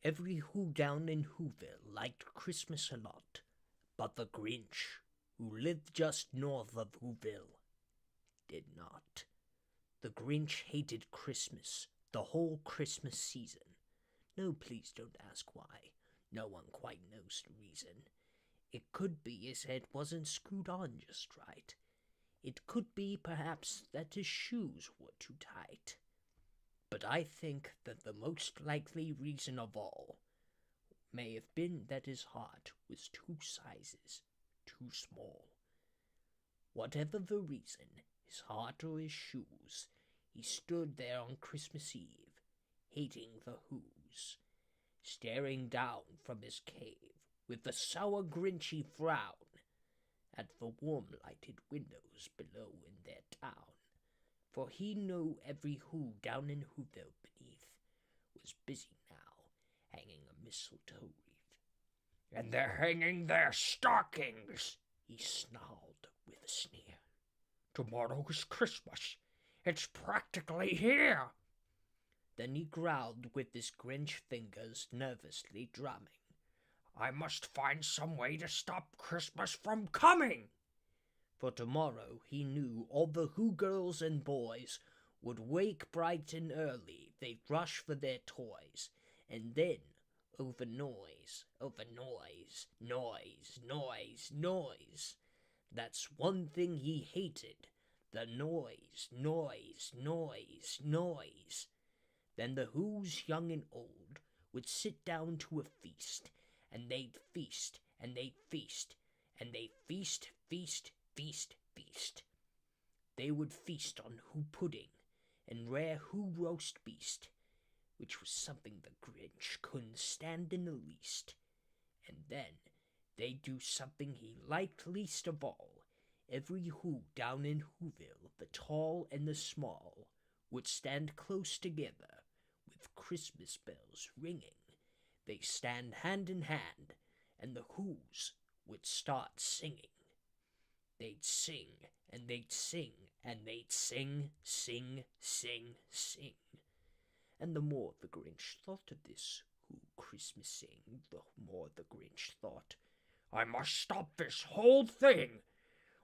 Every Who down in Whoville liked Christmas a lot, but the Grinch, who lived just north of Whoville, did not. The Grinch hated Christmas, the whole Christmas season. No, please don't ask why. No one quite knows the reason. It could be his head wasn't screwed on just right. It could be, perhaps, that his shoes were too tight. But I think that the most likely reason of all may have been that his heart was 2 sizes too small. Whatever the reason, his heart or his shoes, he stood there on Christmas Eve, hating the Who's, staring down from his cave with a sour Grinchy frown at the warm-lighted windows below in their town, for he knew every Who down in Whoville beneath was busy now, hanging a mistletoe wreath. "And they're hanging their stockings," he snarled with a sneer. "Tomorrow is Christmas. It's practically here." Then he growled with his Grinch fingers nervously drumming, "I must find some way to stop Christmas from coming." For tomorrow he knew all the Who girls and boys would wake bright and early. They'd rush for their toys, and then, over noise, noise. That's one thing he hated, the noise. Then the Who's, young and old, would sit down to a feast, and they'd feast, and they'd feast, and they'd feast. They would feast on Who pudding and rare Who roast beast, which was something the Grinch couldn't stand in the least. And then they'd do something he liked least of all. Every Who down in Whoville, the tall and the small, would stand close together, with Christmas bells ringing. They'd stand hand in hand, and the Who's would start singing. They'd sing, and they'd sing, and they'd sing. And the more the Grinch thought of this Who Christmas sing, the more the Grinch thought, "I must stop this whole thing.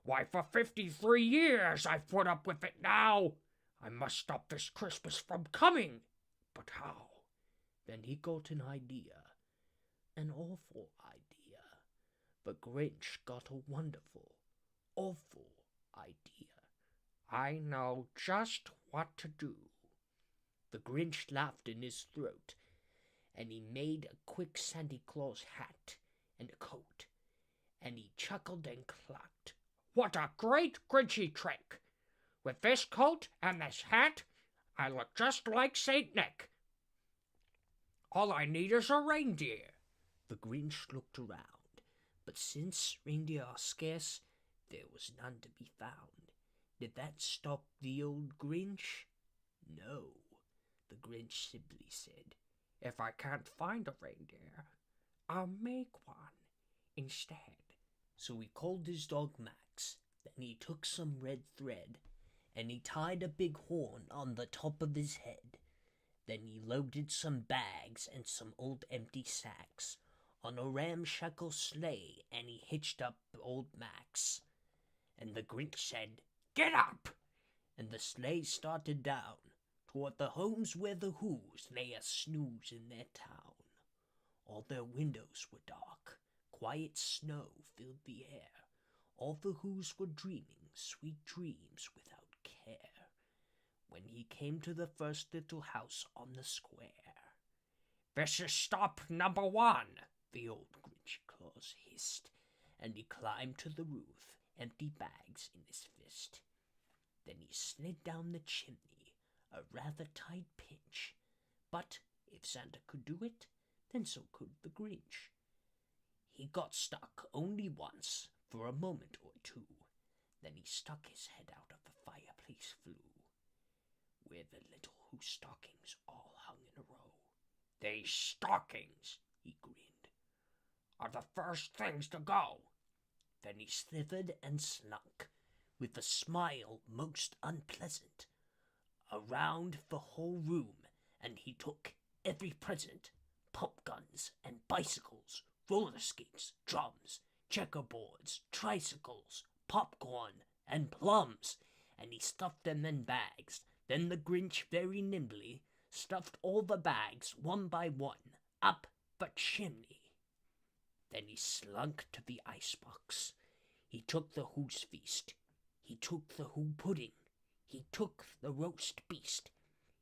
Why, for 53 years I've put up with it now. I must stop this Christmas from coming. But how?" Then he got an idea, an awful idea. The Grinch got a wonderful, awful idea. "I know just what to do." The Grinch laughed in his throat, and he made a quick Santa Claus hat and a coat, and he chuckled and clucked. "What a great Grinchy trick! With this coat and this hat, I look just like Saint Nick. All I need is a reindeer." The Grinch looked around, but since reindeer are scarce, there was none to be found. Did that stop the old Grinch? No. The Grinch simply said, "If I can't find a reindeer, I'll make one instead." So he called his dog Max. Then he took some red thread, and he tied a big horn on the top of his head. Then he loaded some bags and some old empty sacks on a ramshackle sleigh, and he hitched up old Max. And the Grinch said, "Get up!" And the sleigh started down toward the homes where the Who's lay a snooze in their town. All their windows were dark, quiet snow filled the air. All the Who's were dreaming sweet dreams without care. When he came to the first little house on the square, "This is stop number 1, the old Grinchy Claus hissed, and he climbed to the roof, empty bags in his fist. Then he slid down the chimney, a rather tight pinch, but if Santa could do it, then so could the Grinch. He got stuck only once, for a moment or two. Then he stuck his head out of the fireplace flue, where the little Who stockings all hung in a row. "These stockings," he grinned, "are the first things to go." Then he slithered and slunk, with a smile most unpleasant, around the whole room, and he took every present, popguns bicycles, roller skates, drums, checkerboards, tricycles, popcorn, and plums, and he stuffed them in bags. Then the Grinch very nimbly stuffed all the bags, one by one, up the chimney. Then he slunk to the icebox. He took the Who's Feast. He took the Who Pudding. He took the roast beast.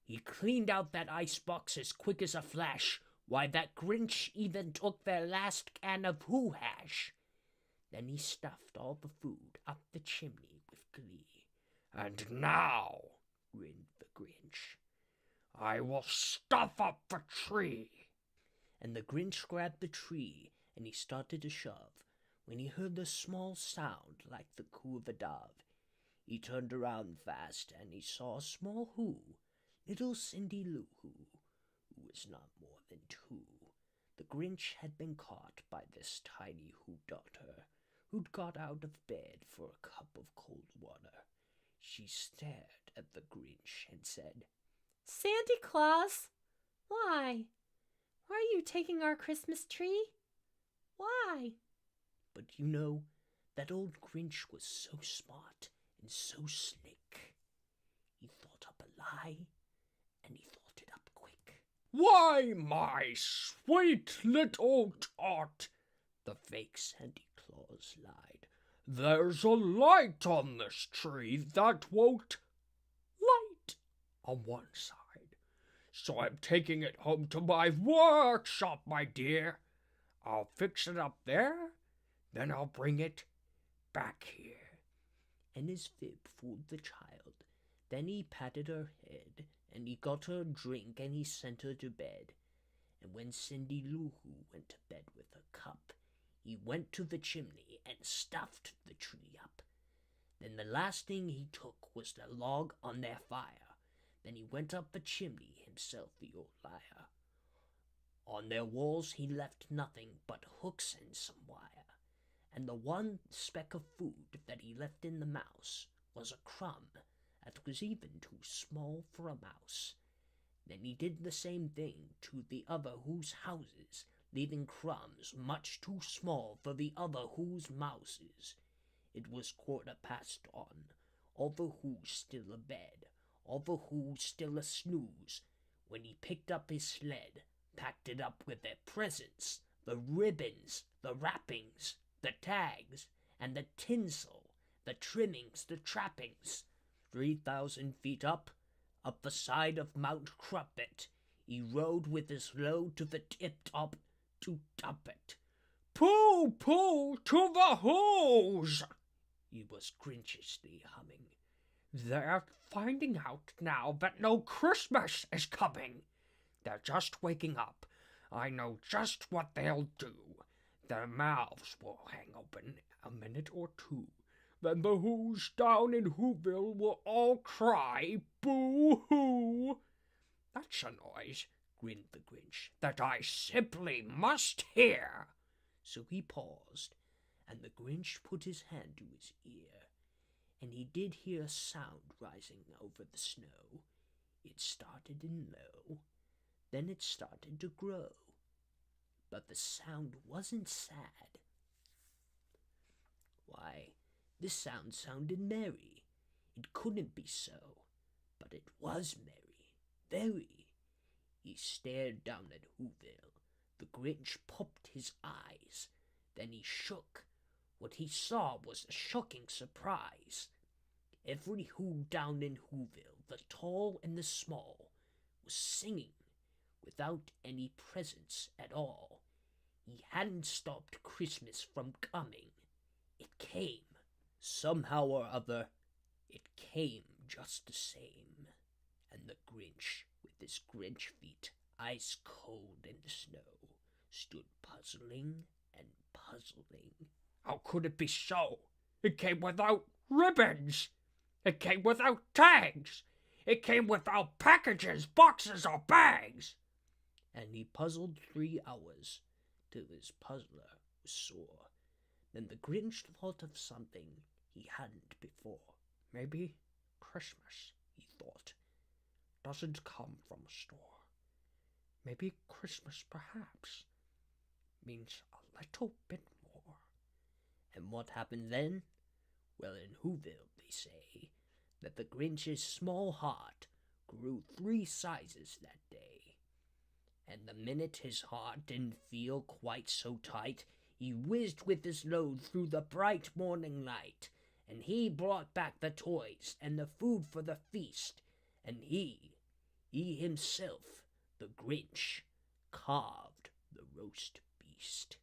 He cleaned out that icebox as quick as a flash. Why, that Grinch even took their last can of Who hash. Then he stuffed all the food up the chimney with glee. And now, grinned the Grinch, I will stuff up the tree. And the Grinch grabbed the tree, and he started to shove, when he heard a small sound like the coo of a dove. He turned around fast, and he saw a small Who, little Cindy Lou Who was not more than 2. The Grinch had been caught by this tiny Who daughter, who'd got out of bed for a cup of cold water. She stared at the Grinch and said, Santa Claus, why? Why are you taking our Christmas tree? Why? But you know, that old Grinch was so smart and so slick. He thought up a lie, and he thought it up quick. Why, my sweet little tot, the fake Santa Claus lied. There's a light on this tree that won't light on one side. So I'm taking it home to my workshop, my dear. I'll fix it up there, then I'll bring it back here. And his fib fooled the child. Then he patted her head, and he got her a drink, and he sent her to bed. And when Cindy Lou Who went to bed with her cup, he went to the chimney and stuffed the tree up. Then the last thing he took was the log on their fire. Then he went up the chimney himself, the old liar. On their walls he left nothing but hooks and some wire. And the one speck of food that he left in the mouse was a crumb that was even too small for a mouse. Then he did the same thing to the other Who's houses, leaving crumbs much too small for the other Who's mouses. It was 1:15, all the Who's still abed, all the Who's still a snooze, when he picked up his sled, packed it up with their presents, the ribbons, the wrappings, the tags, and the tinsel, the trimmings, the trappings. 3,000 feet up the side of Mount Crumpet, he rode with his load to the tip-top to dump it. Pull, pull to the Who's, he was grinchishly humming. They're finding out now that no Christmas is coming. They're just waking up. I know just what they'll do. Their mouths will hang open a minute or two. Then the Who's down in Whoville will all cry, boo-hoo. That's a noise, grinned the Grinch, that I simply must hear. So he paused, and the Grinch put his hand to his ear, and he did hear a sound rising over the snow. It started in low, then it started to grow. But the sound wasn't sad. Why, this sound sounded merry. It couldn't be so, but it was merry, very. He stared down at Whoville. The Grinch popped his eyes. Then he shook. What he saw was a shocking surprise. Every Who down in Whoville, the tall and the small, was singing without any presents at all. He hadn't stopped Christmas from coming. It came. Somehow or other, it came just the same. And the Grinch, with his Grinch feet ice cold in the snow, stood puzzling and puzzling. How could it be so? It came without ribbons. It came without tags. It came without packages, boxes, or bags. And he puzzled 3 hours, till his puzzler was sore. Then the Grinch thought of something he hadn't before. Maybe Christmas, he thought, doesn't come from a store. Maybe Christmas, perhaps, means a little bit more. And what happened then? Well, in Whoville, they say that the Grinch's small heart grew 3 sizes that day. And the minute his heart didn't feel quite so tight, he whizzed with his load through the bright morning light, and he brought back the toys and the food for the feast, and he himself, the Grinch, carved the roast beast.